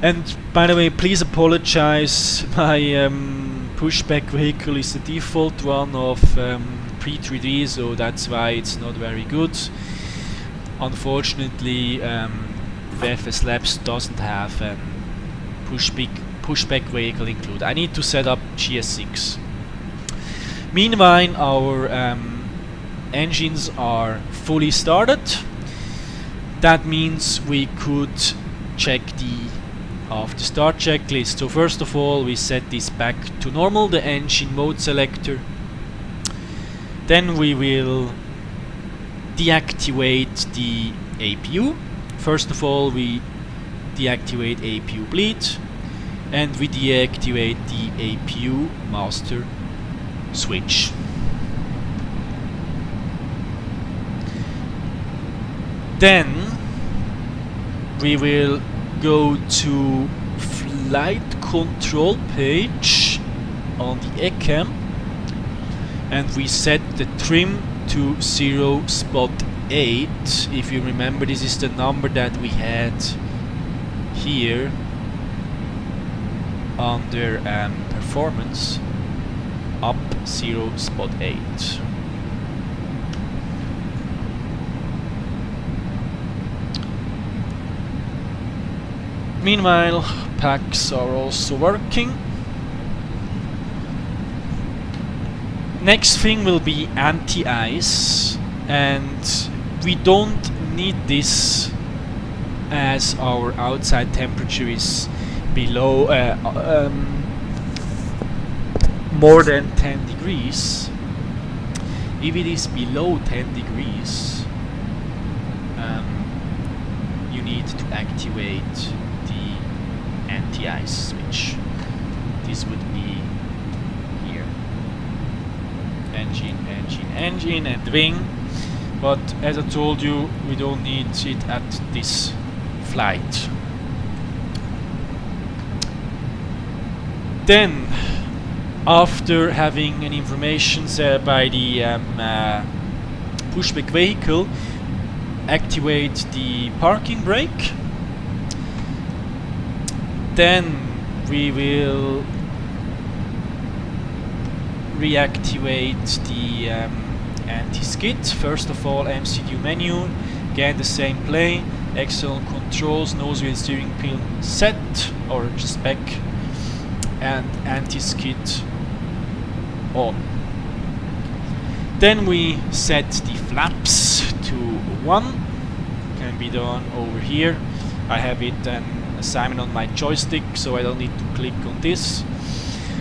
And by the way, please apologize, my pushback vehicle is the default one of Pre-3D, so that's why it's not very good. Unfortunately, FSlabs doesn't have a pushback vehicle included. I need to set up GS6. Meanwhile, our engines are fully started. That means we could check the after start checklist. So first of all, we set this back to normal, the engine mode selector. Then we will deactivate the APU. First of all, we deactivate APU bleed, and we deactivate the APU master switch. Then we will go to flight control page on the ECAM, and we set the trim to 0.8. If you remember, this is the number that we had here under performance, up 0.8. Meanwhile, packs are also working. Next thing will be anti-ice, and we don't need this as our outside temperature is below more than 10 degrees. If it is below 10 degrees, you need to activate the anti-ice switch. This would be here. Engine, engine, engine, and wing. But as I told you, we don't need it at this flight. Then, after having an information by the pushback vehicle, activate the parking brake. Then we will reactivate the anti-skid. First of all, MCU menu, again the same play, external controls, nose wheel steering pin set, or just back, and anti-skid on. Then we set the flaps to 1, can be done over here. I have it an assignment on my joystick, so I don't need to click on this.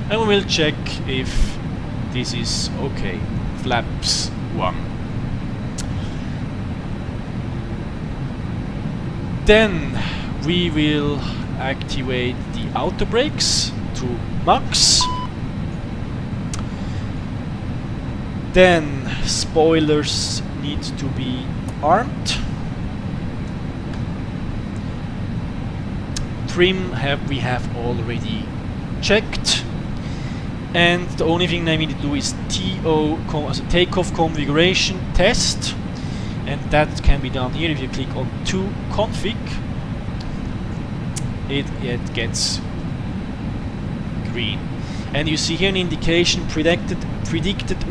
And we will check if this is okay. Flaps 1. Then we will activate the auto brakes to max. Then spoilers need to be armed. Trim we have already checked. And the only thing I need to do is takeoff configuration test, and that can be done here. If you click on to config, it gets green, and you see here an indication predicted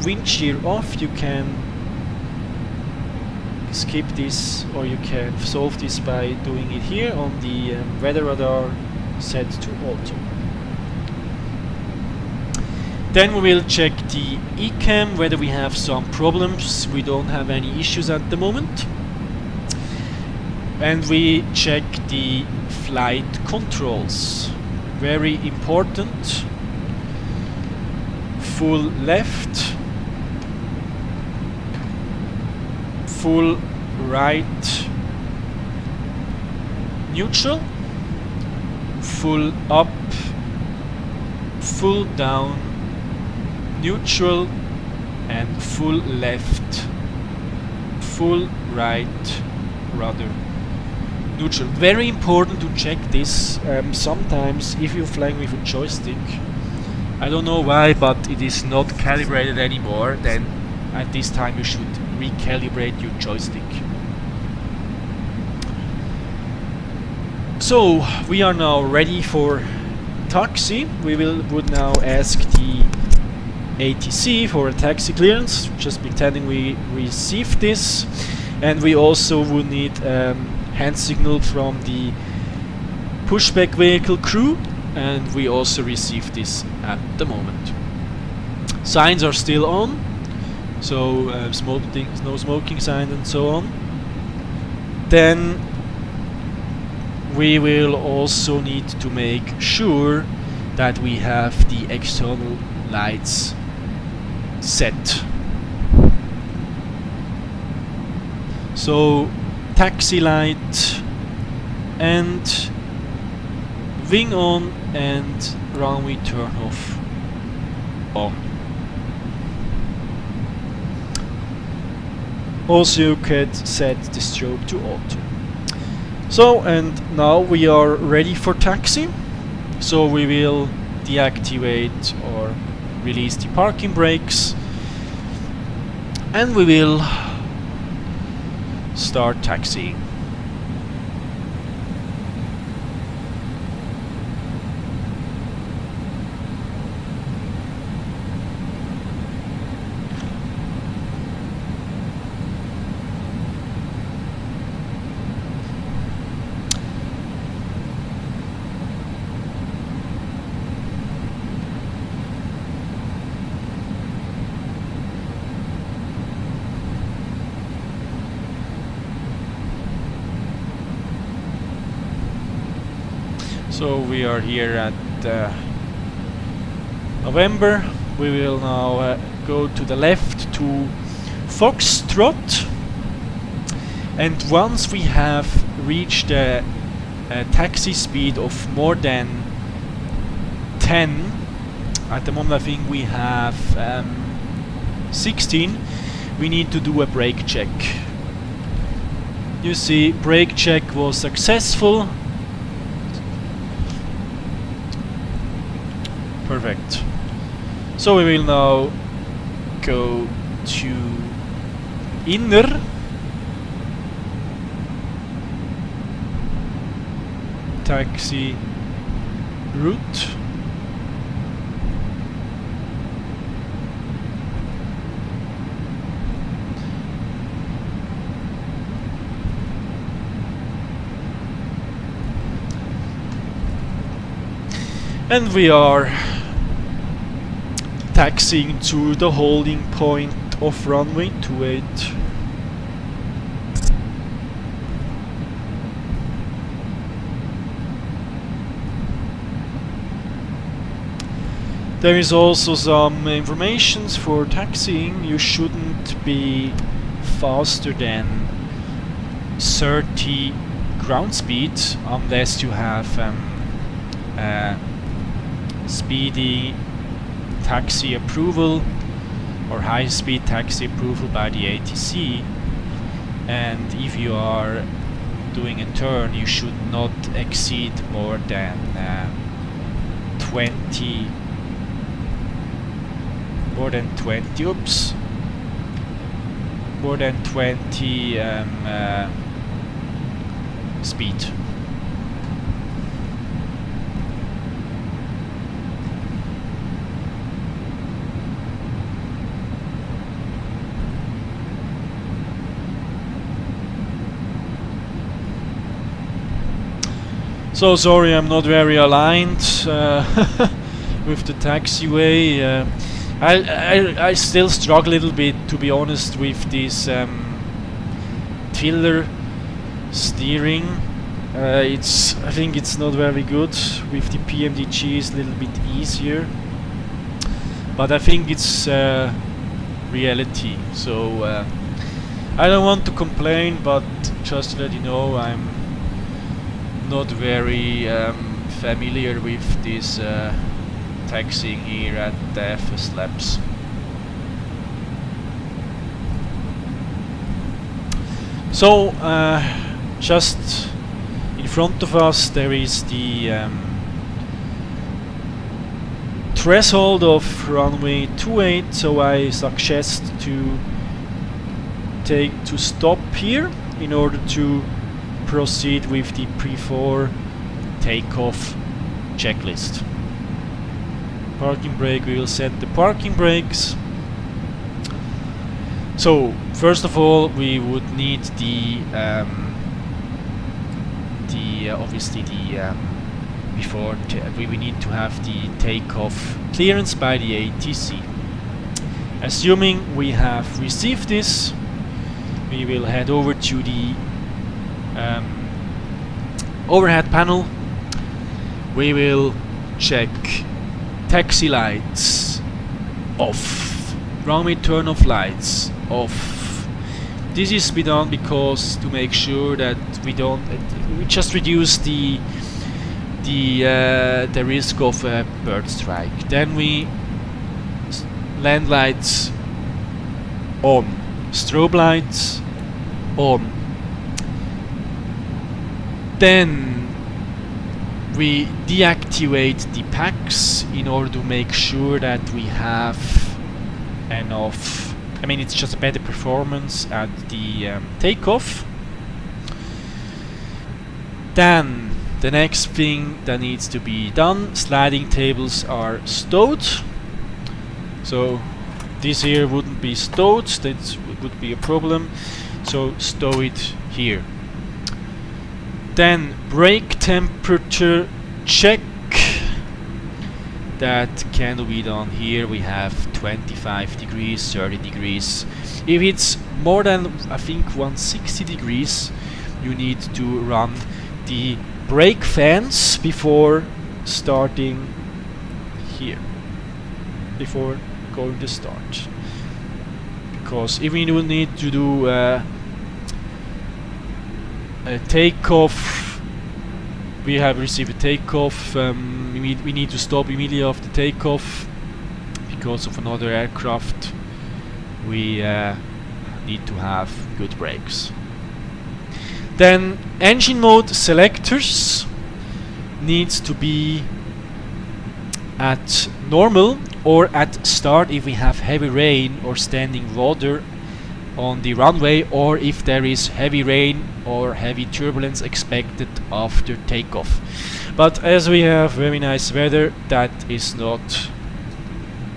wind shear off. You can skip this, or you can solve this by doing it here on the weather radar set to auto. Then we will check the ECAM, whether we have some problems. We don't have any issues at the moment. And we check the flight controls. Very important. Full left, full right, neutral, full up, full down, neutral, and full left, full right, rudder, neutral. Very important to check this. Sometimes if you're flying with a joystick, I don't know why, but it is not calibrated anymore, then at this time you should recalibrate your joystick. So we are now ready for taxi. We would now ask the ATC for a taxi clearance, just pretending we received this, and we also would need hand signal from the pushback vehicle crew, and we also received this at the moment. Signs are still on, so no smoking sign and so on. Then we will also need to make sure that we have the external lights set. So taxi light and wing on and runway turn off on. Also you could set the strobe to auto. So, and now we are ready for taxi. So we will deactivate or release the parking brakes, and we will start taxiing. So we are here at November. We will now go to the left to Foxtrot, and once we have reached a taxi speed of more than 10, at the moment I think we have 16, we need to do a brake check. You see, brake check was successful. Perfect. So we will now go to inner taxi route. And we are taxiing to the holding point of runway 28. There is also some informations for taxiing. You shouldn't be faster than 30 ground speed unless you have speedy taxi approval or high-speed taxi approval by the ATC, and if you are doing a turn you should not exceed more than 20 speed. So sorry, I'm not very aligned with the taxiway. I still struggle a little bit, to be honest, with this tiller steering. I think it's not very good. With the PMDG it's a little bit easier, but I think it's reality. So I don't want to complain, but just to let you know, I'm not very familiar with this taxiing here at the FSlabs. So just in front of us there is the threshold of runway 28, so I suggest to stop here in order to proceed with the pre-4 takeoff checklist. Parking brake, we will set the parking brakes. So first of all we would need obviously we need to have the takeoff clearance by the ATC. Assuming we have received this, we will head over to the overhead panel. We will check taxi lights off, runway turn-off lights off. This is to be done because to make sure that we just reduce the risk of a bird strike. Then we land lights on, strobe lights on. Then we deactivate the packs in order to make sure that we have enough. I mean, it's just a better performance at the takeoff. Then the next thing that needs to be done, sliding tables are stowed. So this here wouldn't be stowed, that would be a problem. So stow it here. Then brake temperature check. That can be done here. We have 25 degrees, 30 degrees. If it's more than, I think, 160 degrees, you need to run the brake fans before starting here, before going to start. Because if we do need to do a takeoff, we have received a takeoff, we need to stop immediately after takeoff because of another aircraft. We need to have good brakes. Then engine mode selectors needs to be at normal or at start if we have heavy rain or standing water on the runway, or if there is heavy rain or heavy turbulence expected after takeoff. But as we have very nice weather, that is not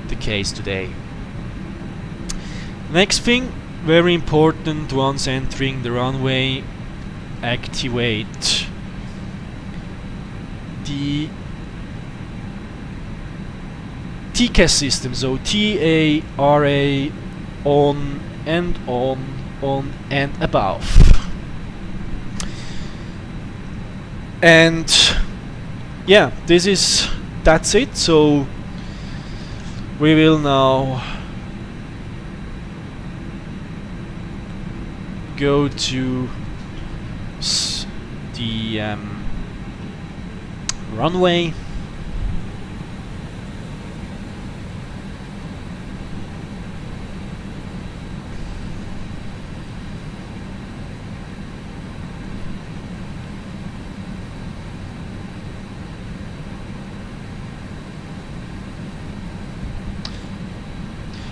the case today. Next thing, very important, once entering the runway, activate the TCAS system, so TARA on and on and above. And yeah, that's it. So we will now go to the runway.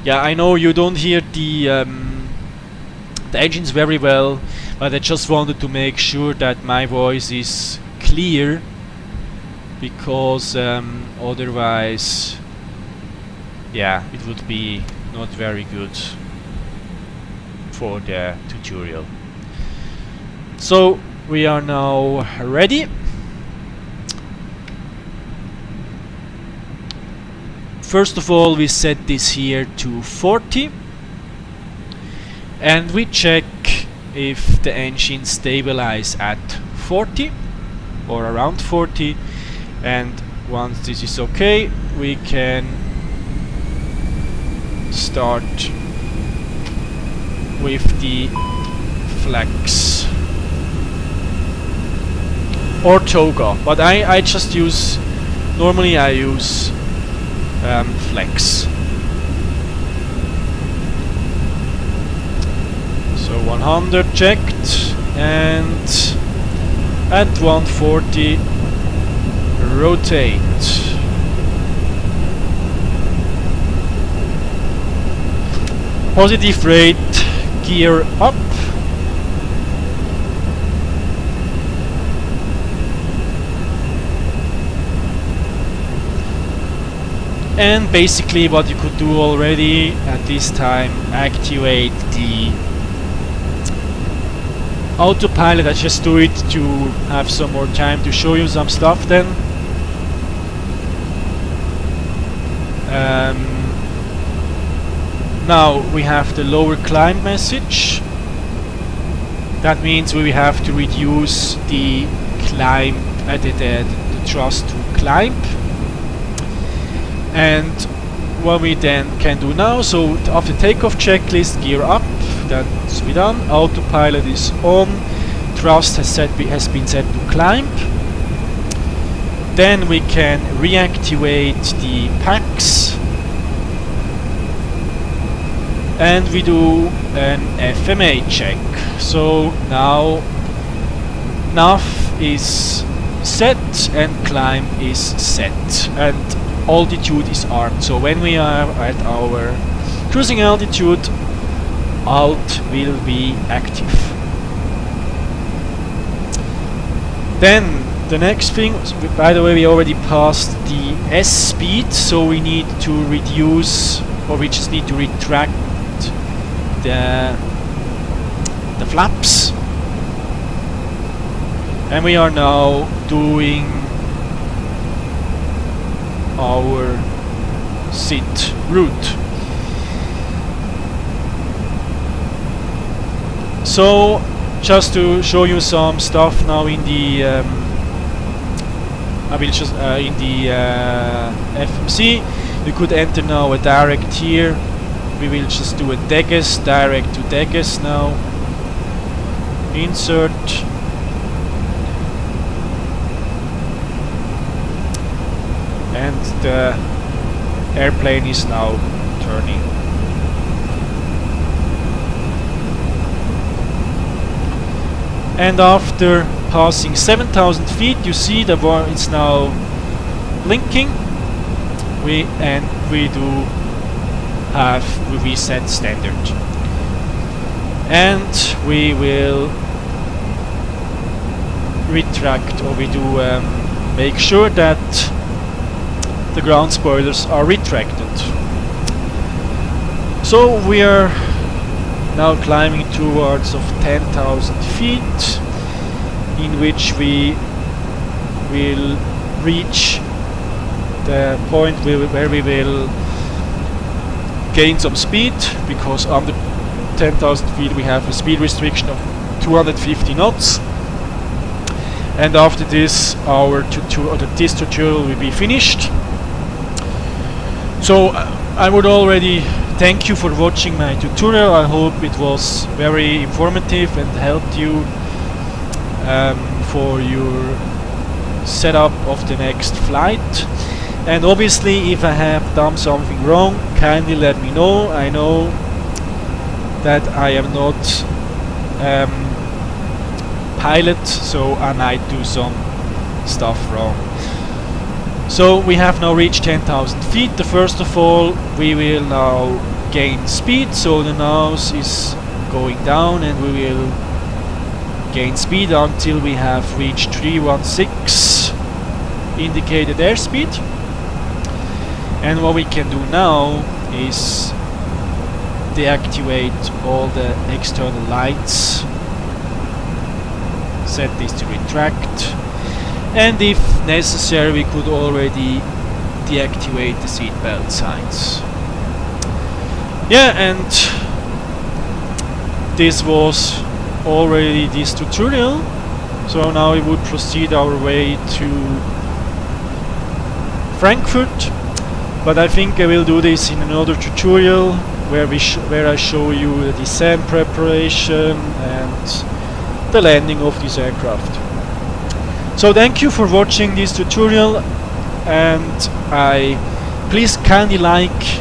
Yeah, I know you don't hear the engines very well, but I just wanted to make sure that my voice is clear, because otherwise, yeah, it would be not very good for the tutorial. So we are now ready. First of all, we set this here to 40 and we check if the engine stabilizes at 40 or around 40, and once this is okay, we can start with the flex or toga, but I just use, normally I use flex. So 100 checked, and at 140 rotate. Positive rate, gear up. And basically what you could do already at this time, activate the autopilot. I just do it to have some more time to show you some stuff then. Now we have the lower climb message. That means we have to reduce the climb, the thrust to climb. And what we then can do now, so after takeoff checklist, gear up, that's be done, autopilot is on, thrust has been set to climb. Then we can reactivate the packs and we do an FMA check. So now nav is set and climb is set and altitude is armed. So when we are at our cruising altitude, alt will be active. Then the next thing, by the way, we already passed the S speed, so we need to reduce, or we just need to retract the flaps. And we are now doing our sit route. So just to show you some stuff now in the I will just in the FMC. We could enter now a direct here. We will just do a Davies, direct to Davies now. Insert. And the airplane is now turning. And after passing 7,000 feet, you see the bar is now blinking. We do have reset standard, and we will retract, or we do make sure that the ground spoilers are retracted. So we are now climbing towards of 10,000 feet, in which we will reach the point where we will gain some speed, because under 10,000 feet we have a speed restriction of 250 knots. And after this, this tutorial will be finished. So I would already thank you for watching my tutorial. I hope it was very informative and helped you for your setup of the next flight. And obviously, if I have done something wrong, kindly let me know. I know that I am not pilot, so I might do some stuff wrong. So we have now reached 10,000 feet. First of all, we will now gain speed, so the nose is going down, and we will gain speed until we have reached 316 indicated airspeed. And what we can do now is deactivate all the external lights, set this to retract, and if necessary we could already deactivate the seatbelt signs. Yeah, and this was already this tutorial. So now we would proceed our way to Frankfurt, but I think I will do this in another tutorial where I show you the descent preparation and the landing of this aircraft. So thank you for watching this tutorial, and please kindly like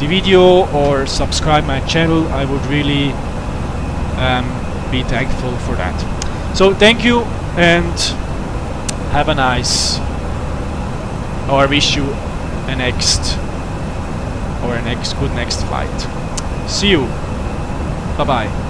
the video or subscribe my channel. I would really be thankful for that. So thank you, and have a nice, or I wish you a good next flight. See you. Bye bye.